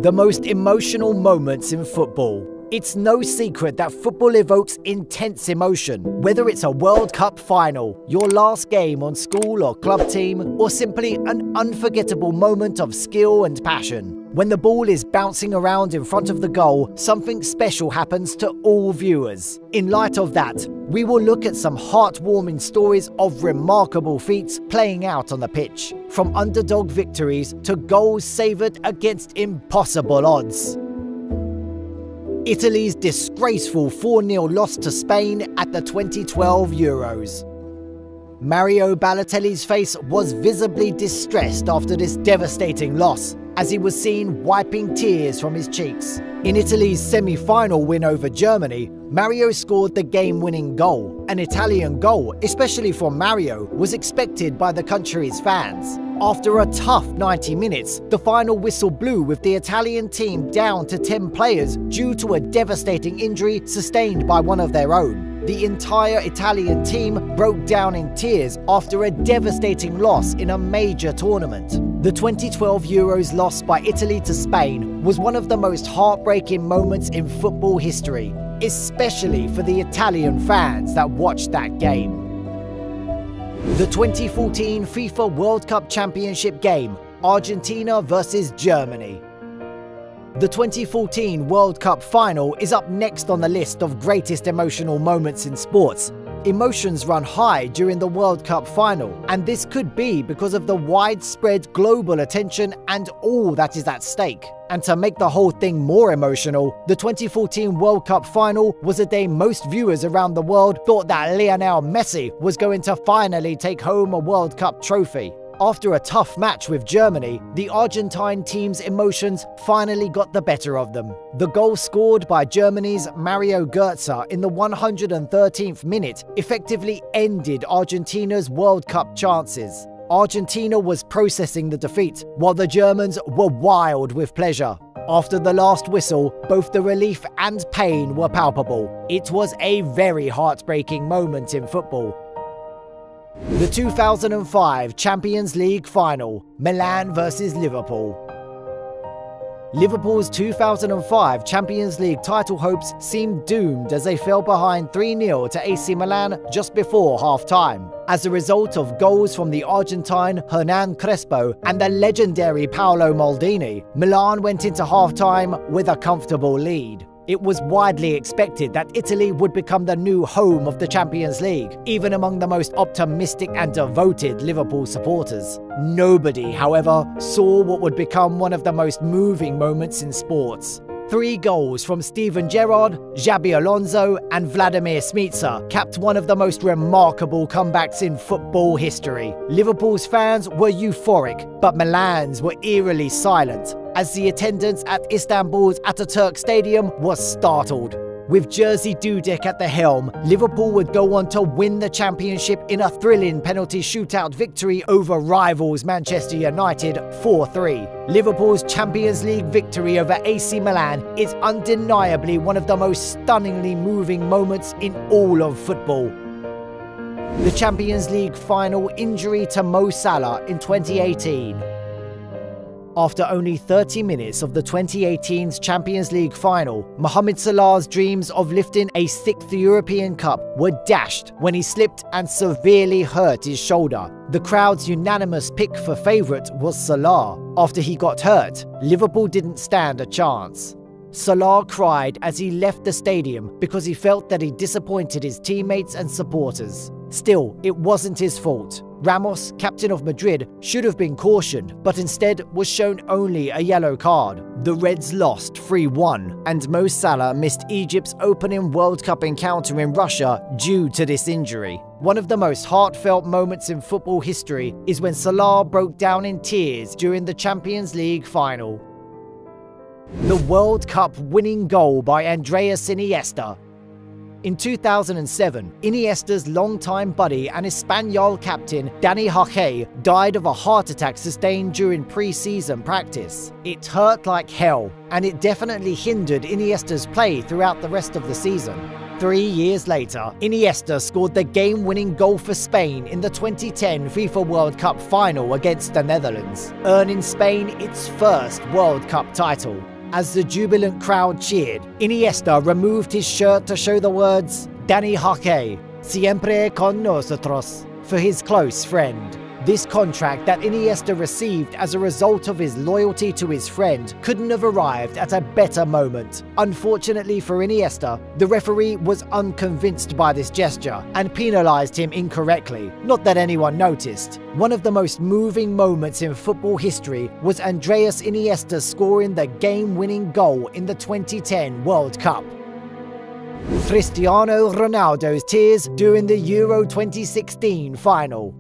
The most emotional moments in football. It's no secret that football evokes intense emotion, whether it's a World Cup final, your last game on school or club team, or simply an unforgettable moment of skill and passion. When the ball is bouncing around in front of the goal, something special happens to all viewers. In light of that, we will look at some heartwarming stories of remarkable feats playing out on the pitch, from underdog victories to goals savoured against impossible odds. Italy's disgraceful 4-0 loss to Spain at the 2012 Euros. Mario Balotelli's face was visibly distressed after this devastating loss, as he was seen wiping tears from his cheeks. In Italy's semi-final win over Germany, Mario scored the game-winning goal. An Italian goal, especially for Mario, was expected by the country's fans. After a tough 90 minutes, the final whistle blew with the Italian team down to 10 players due to a devastating injury sustained by one of their own. The entire Italian team broke down in tears after a devastating loss in a major tournament. The 2012 Euros loss by Italy to Spain was one of the most heartbreaking moments in football history, especially for the Italian fans that watched that game. The 2014 FIFA World Cup Championship game, Argentina versus Germany. The 2014 World Cup final is up next on the list of greatest emotional moments in sports. Emotions run high during the World Cup final, and this could be because of the widespread global attention and all that is at stake. And to make the whole thing more emotional, the 2014 World Cup final was a day most viewers around the world thought that Lionel Messi was going to finally take home a World Cup trophy. After a tough match with Germany, the Argentine team's emotions finally got the better of them. The goal scored by Germany's Mario Götze in the 113th minute effectively ended Argentina's World Cup chances. Argentina was processing the defeat, while the Germans were wild with pleasure. After the last whistle, both the relief and pain were palpable. It was a very heartbreaking moment in football. The 2005 Champions League final, Milan versus Liverpool. Liverpool's 2005 Champions League title hopes seemed doomed as they fell behind 3-0 to AC Milan just before half-time. As a result of goals from the Argentine Hernan Crespo and the legendary Paolo Maldini, Milan went into half-time with a comfortable lead. It was widely expected that Italy would become the new home of the Champions League, even among the most optimistic and devoted Liverpool supporters. Nobody, however, saw what would become one of the most moving moments in sports. 3 goals from Steven Gerrard, Xabi Alonso and Vladimir Smicer capped one of the most remarkable comebacks in football history. Liverpool's fans were euphoric, but Milan's were eerily silent, as the attendance at Istanbul's Ataturk Stadium was startled. With Jerzy Dudek at the helm, Liverpool would go on to win the championship in a thrilling penalty shootout victory over rivals Manchester United 4-3. Liverpool's Champions League victory over AC Milan is undeniably one of the most stunningly moving moments in all of football. The Champions League final injury to Mo Salah in 2018. After only 30 minutes of the 2018's Champions League final, Mohamed Salah's dreams of lifting a 6th European Cup were dashed when he slipped and severely hurt his shoulder. The crowd's unanimous pick for favourite was Salah. After he got hurt, Liverpool didn't stand a chance. Salah cried as he left the stadium because he felt that he disappointed his teammates and supporters. Still, it wasn't his fault. Ramos, captain of Madrid, should have been cautioned, but instead was shown only a yellow card. The Reds lost 3-1, and Mo Salah missed Egypt's opening World Cup encounter in Russia due to this injury. One of the most heartfelt moments in football history is when Salah broke down in tears during the Champions League final. The World Cup winning goal by Andreas Iniesta. In 2007, Iniesta's longtime buddy and Espanyol captain Dani Jaque died of a heart attack sustained during pre-season practice. It hurt like hell, and it definitely hindered Iniesta's play throughout the rest of the season. 3 years later, Iniesta scored the game-winning goal for Spain in the 2010 FIFA World Cup final against the Netherlands, earning Spain its first World Cup title. As the jubilant crowd cheered, Iniesta removed his shirt to show the words "Dani Jaque, siempre con nosotros," for his close friend. This contract that Iniesta received as a result of his loyalty to his friend couldn't have arrived at a better moment. Unfortunately for Iniesta, the referee was unconvinced by this gesture and penalised him incorrectly, not that anyone noticed. One of the most moving moments in football history was Andreas Iniesta scoring the game-winning goal in the 2010 World Cup. Cristiano Ronaldo's tears during the Euro 2016 final.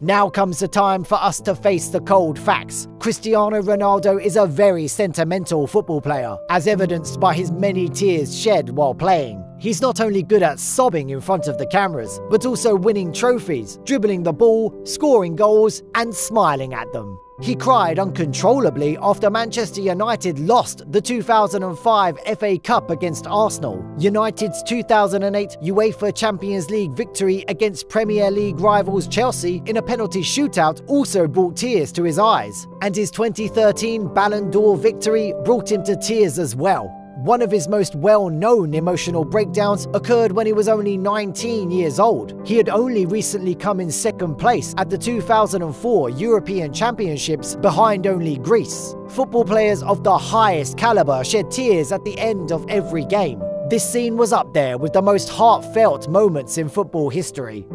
Now comes the time for us to face the cold facts. Cristiano Ronaldo is a very sentimental football player, as evidenced by his many tears shed while playing. He's not only good at sobbing in front of the cameras, but also winning trophies, dribbling the ball, scoring goals, and smiling at them. He cried uncontrollably after Manchester United lost the 2005 FA Cup against Arsenal. United's 2008 UEFA Champions League victory against Premier League rivals Chelsea in a penalty shootout also brought tears to his eyes. And his 2013 Ballon d'Or victory brought him to tears as well. One of his most well-known emotional breakdowns occurred when he was only 19 years old. He had only recently come in second place at the 2004 European Championships behind only Greece. Football players of the highest caliber shed tears at the end of every game. This scene was up there with the most heartfelt moments in football history.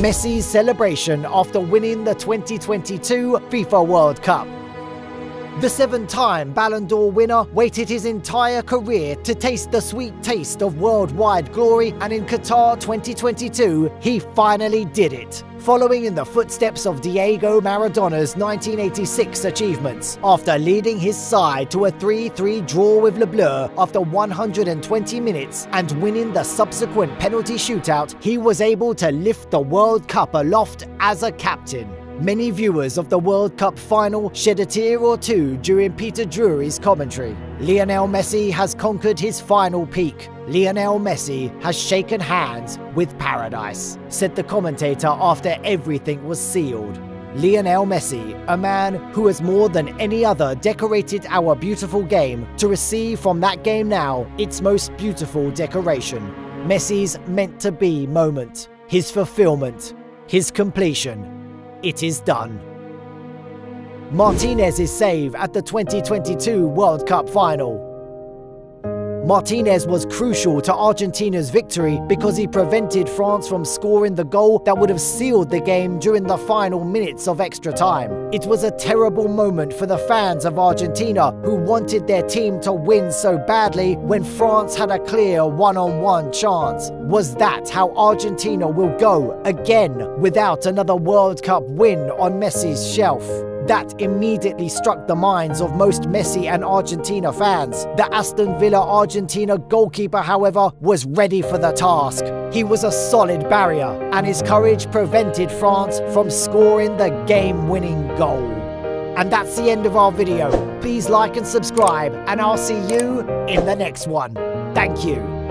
Messi's celebration after winning the 2022 FIFA World Cup. The 7-time Ballon d'Or winner waited his entire career to taste the sweet taste of worldwide glory, and in Qatar 2022, he finally did it. Following in the footsteps of Diego Maradona's 1986 achievements, after leading his side to a 3-3 draw with Le Bleu after 120 minutes and winning the subsequent penalty shootout, he was able to lift the World Cup aloft as a captain. Many viewers of the World Cup final shed a tear or two during Peter Drury's commentary. Lionel Messi has conquered his final peak. Lionel Messi has shaken hands with paradise, said the commentator after everything was sealed. Lionel Messi, a man who has more than any other decorated our beautiful game to receive from that game now its most beautiful decoration. Messi's meant-to-be moment, his fulfillment, his completion. It is done. Martinez's save at the 2022 World Cup final. Martinez was crucial to Argentina's victory because he prevented France from scoring the goal that would have sealed the game during the final minutes of extra time. It was a terrible moment for the fans of Argentina who wanted their team to win so badly when France had a clear one-on-one chance. Was that how Argentina will go again without another World Cup win on Messi's shelf? That immediately struck the minds of most Messi and Argentina fans. The Aston Villa Argentina goalkeeper, however, was ready for the task. He was a solid barrier, and his courage prevented France from scoring the game-winning goal. And that's the end of our video. Please like and subscribe, and I'll see you in the next one. Thank you.